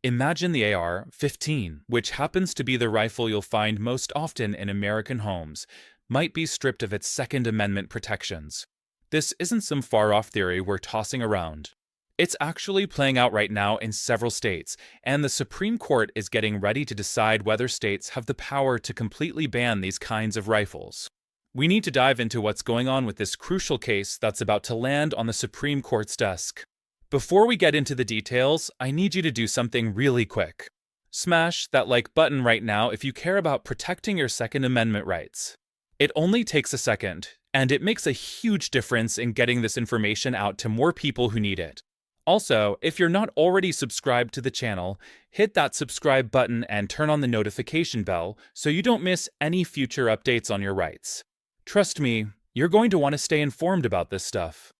Imagine the AR-15, which happens to be the rifle you'll find most often in American homes, might be stripped of its Second Amendment protections. This isn't some far-off theory we're tossing around. It's actually playing out right now in several states, and the Supreme Court is getting ready to decide whether states have the power to completely ban these kinds of rifles. We need to dive into what's going on with this crucial case that's about to land on the Supreme Court's desk. Before we get into the details, I need you to do something really quick. Smash that like button right now if you care about protecting your Second Amendment rights. It only takes a second, and it makes a huge difference in getting this information out to more people who need it. Also, if you're not already subscribed to the channel, hit that subscribe button and turn on the notification bell so you don't miss any future updates on your rights. Trust me, you're going to want to stay informed about this stuff.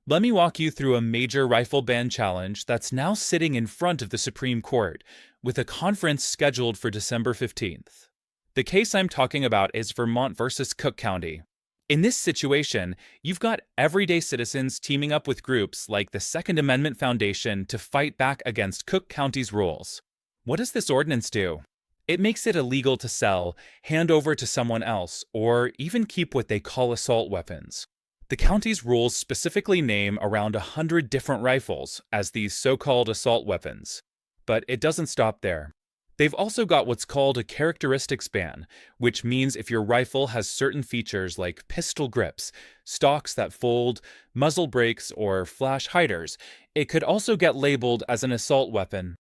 Let me walk you through a major rifle ban challenge that's now sitting in front of the Supreme Court, with a conference scheduled for December 15th. The case I'm talking about is Vermont versus Cook County. In this situation, you've got everyday citizens teaming up with groups like the Second Amendment Foundation to fight back against Cook County's rules. What does this ordinance do? It makes it illegal to sell, hand over to someone else, or even keep what they call assault weapons. The county's rules specifically name around 100 different rifles as these so-called assault weapons. But it doesn't stop there. They've also got what's called a characteristics ban, which means if your rifle has certain features like pistol grips, stocks that fold, muzzle brakes, or flash hiders, it could also get labeled as an assault weapon.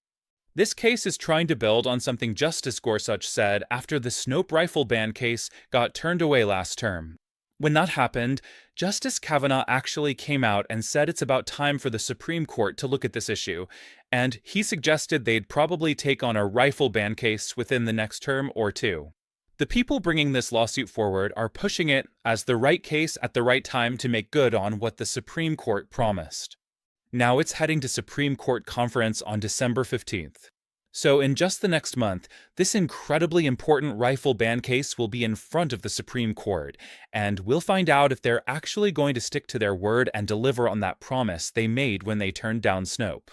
This case is trying to build on something Justice Gorsuch said after the Snope rifle ban case got turned away last term. When that happened, Justice Kavanaugh actually came out and said it's about time for the Supreme Court to look at this issue, and he suggested they'd probably take on a rifle ban case within the next term or two. The people bringing this lawsuit forward are pushing it as the right case at the right time to make good on what the Supreme Court promised. Now it's heading to Supreme Court conference on December 15th. So in just the next month, this incredibly important rifle ban case will be in front of the Supreme Court, and we'll find out if they're actually going to stick to their word and deliver on that promise they made when they turned down Snope.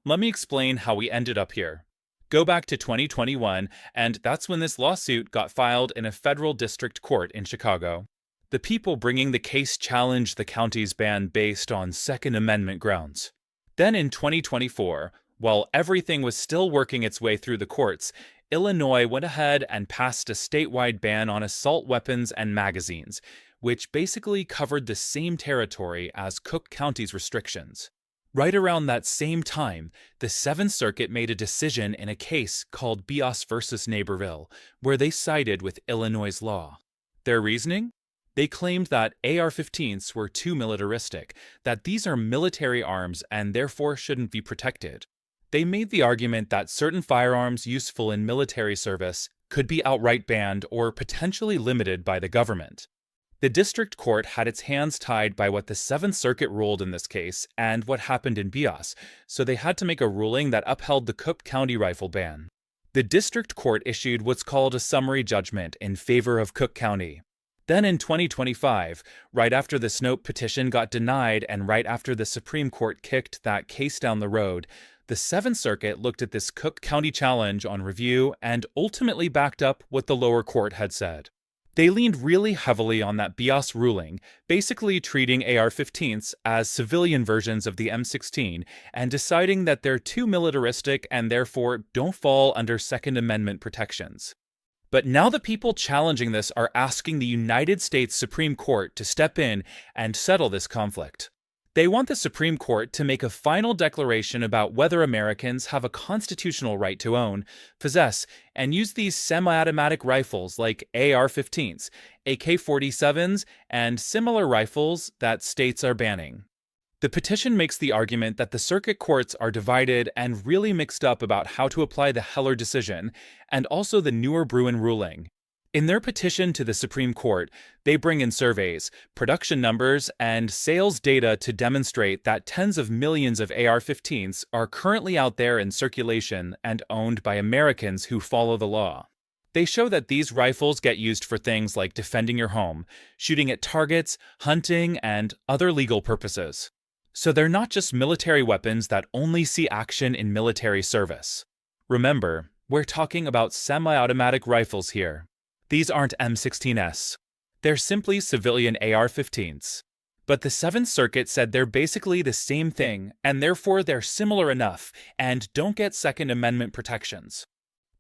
Let me explain how we ended up here. Go back to 2021, and that's when this lawsuit got filed in a federal district court in Chicago. The people bringing the case challenged the county's ban based on Second Amendment grounds. Then in 2024, while everything was still working its way through the courts, Illinois went ahead and passed a statewide ban on assault weapons and magazines, which basically covered the same territory as Cook County's restrictions. Right around that same time, the Seventh Circuit made a decision in a case called Bias versus Naperville, where they sided with Illinois' law. Their reasoning? They claimed that AR-15s were too militaristic, that these are military arms and therefore shouldn't be protected. They made the argument that certain firearms useful in military service could be outright banned or potentially limited by the government. The district court had its hands tied by what the Seventh Circuit ruled in this case and what happened in Bias, so they had to make a ruling that upheld the Cook County rifle ban. The district court issued what's called a summary judgment in favor of Cook County. Then in 2025, right after the Snope petition got denied and right after the Supreme Court kicked that case down the road, the Seventh Circuit looked at this Cook County challenge on review and ultimately backed up what the lower court had said. They leaned really heavily on that Bias ruling, basically treating AR-15s as civilian versions of the M16 and deciding that they're too militaristic and therefore don't fall under Second Amendment protections. But now the people challenging this are asking the United States Supreme Court to step in and settle this conflict. They want the Supreme Court to make a final declaration about whether Americans have a constitutional right to own, possess, and use these semi-automatic rifles like AR-15s, AK-47s, and similar rifles that states are banning. The petition makes the argument that the circuit courts are divided and really mixed up about how to apply the Heller decision, and also the newer Bruen ruling. In their petition to the Supreme Court, they bring in surveys, production numbers, and sales data to demonstrate that tens of millions of AR-15s are currently out there in circulation and owned by Americans who follow the law. They show that these rifles get used for things like defending your home, shooting at targets, hunting, and other legal purposes. So they're not just military weapons that only see action in military service. Remember, we're talking about semi-automatic rifles here. These aren't M16s. They're simply civilian AR-15s. But the Seventh Circuit said they're basically the same thing, and therefore they're similar enough, and don't get Second Amendment protections.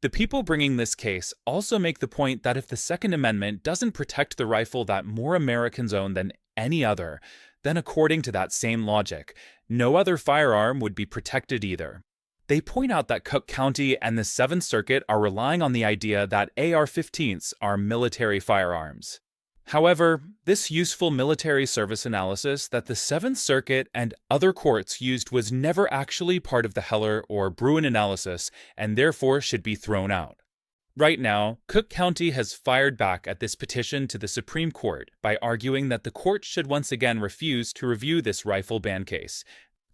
The people bringing this case also make the point that if the Second Amendment doesn't protect the rifle that more Americans own than any other, then according to that same logic, no other firearm would be protected either. They point out that Cook County and the Seventh Circuit are relying on the idea that AR-15s are military firearms. However, this useful military service analysis that the Seventh Circuit and other courts used was never actually part of the Heller or Bruen analysis and therefore should be thrown out. Right now, Cook County has fired back at this petition to the Supreme Court by arguing that the court should once again refuse to review this rifle ban case,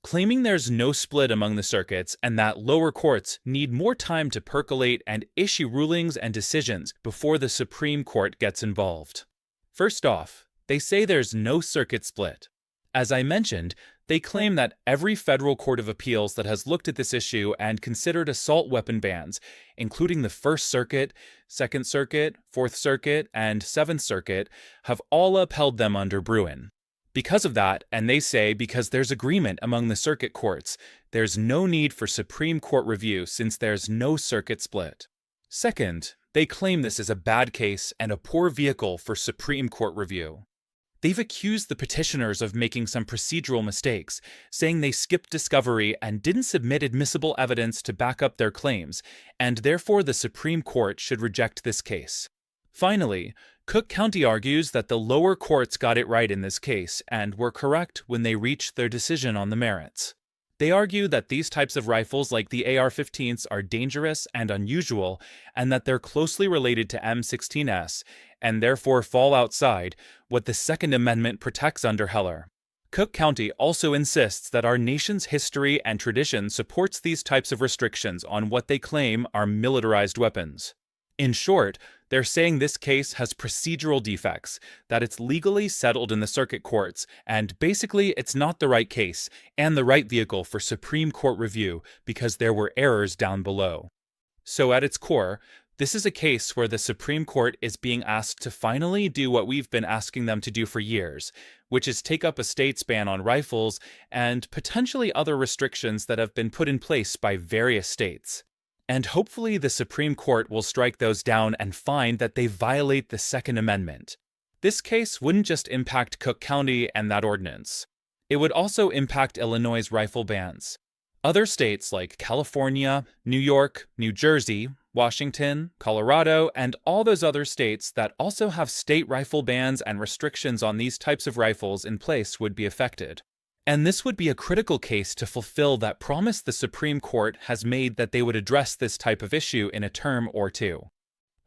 claiming there's no split among the circuits and that lower courts need more time to percolate and issue rulings and decisions before the Supreme Court gets involved. First off, they say there's no circuit split. As I mentioned, they claim that every federal court of appeals that has looked at this issue and considered assault weapon bans, including the First Circuit, Second Circuit, Fourth Circuit, and Seventh Circuit, have all upheld them under Bruen. Because of that, and they say because there's agreement among the circuit courts, there's no need for Supreme Court review since there's no circuit split. Second, they claim this is a bad case and a poor vehicle for Supreme Court review. They've accused the petitioners of making some procedural mistakes, saying they skipped discovery and didn't submit admissible evidence to back up their claims, and therefore the Supreme Court should reject this case. Finally, Cook County argues that the lower courts got it right in this case and were correct when they reached their decision on the merits. They argue that these types of rifles like the AR-15s are dangerous and unusual, and that they're closely related to M16s, and therefore fall outside what the Second Amendment protects under Heller. Cook County also insists that our nation's history and tradition supports these types of restrictions on what they claim are militarized weapons. In short, they're saying this case has procedural defects, that it's legally settled in the circuit courts, and basically it's not the right case and the right vehicle for Supreme Court review because there were errors down below. So at its core, this is a case where the Supreme Court is being asked to finally do what we've been asking them to do for years, which is take up a state's ban on rifles and potentially other restrictions that have been put in place by various states. And hopefully the Supreme Court will strike those down and find that they violate the Second Amendment. This case wouldn't just impact Cook County and that ordinance. It would also impact Illinois' rifle bans. Other states like California, New York, New Jersey, Washington, Colorado, and all those other states that also have state rifle bans and restrictions on these types of rifles in place would be affected. And this would be a critical case to fulfill that promise the Supreme Court has made that they would address this type of issue in a term or two.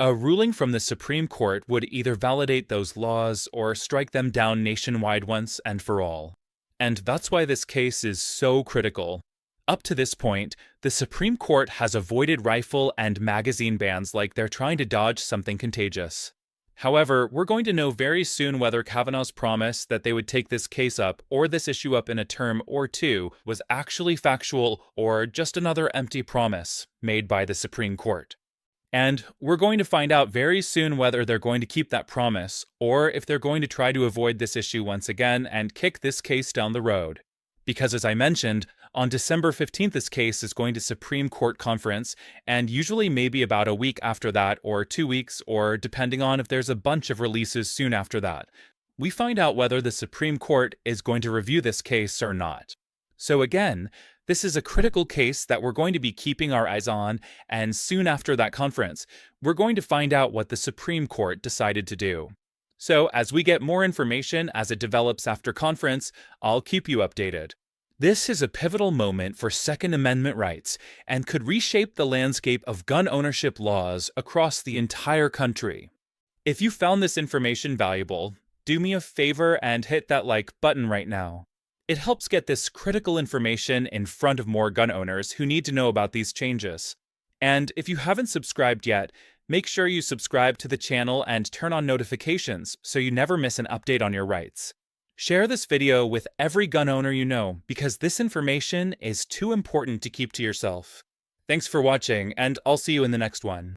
A ruling from the Supreme Court would either validate those laws or strike them down nationwide once and for all. And that's why this case is so critical. Up to this point, the Supreme Court has avoided rifle and magazine bans like they're trying to dodge something contagious. However, we're going to know very soon whether Kavanaugh's promise that they would take this case up or this issue up in a term or two was actually factual or just another empty promise made by the Supreme Court. And we're going to find out very soon whether they're going to keep that promise or if they're going to try to avoid this issue once again and kick this case down the road. Because as I mentioned, on December 15th this case is going to Supreme Court conference, and usually maybe about a week after that or 2 weeks, or depending on if there's a bunch of releases soon after that. We find out whether the Supreme Court is going to review this case or not. So again, this is a critical case that we're going to be keeping our eyes on, and soon after that conference, we're going to find out what the Supreme Court decided to do. So as we get more information as it develops after conference, I'll keep you updated. This is a pivotal moment for Second Amendment rights and could reshape the landscape of gun ownership laws across the entire country. If you found this information valuable, do me a favor and hit that like button right now. It helps get this critical information in front of more gun owners who need to know about these changes. And if you haven't subscribed yet, make sure you subscribe to the channel and turn on notifications so you never miss an update on your rights. Share this video with every gun owner you know because this information is too important to keep to yourself. Thanks for watching, and I'll see you in the next one.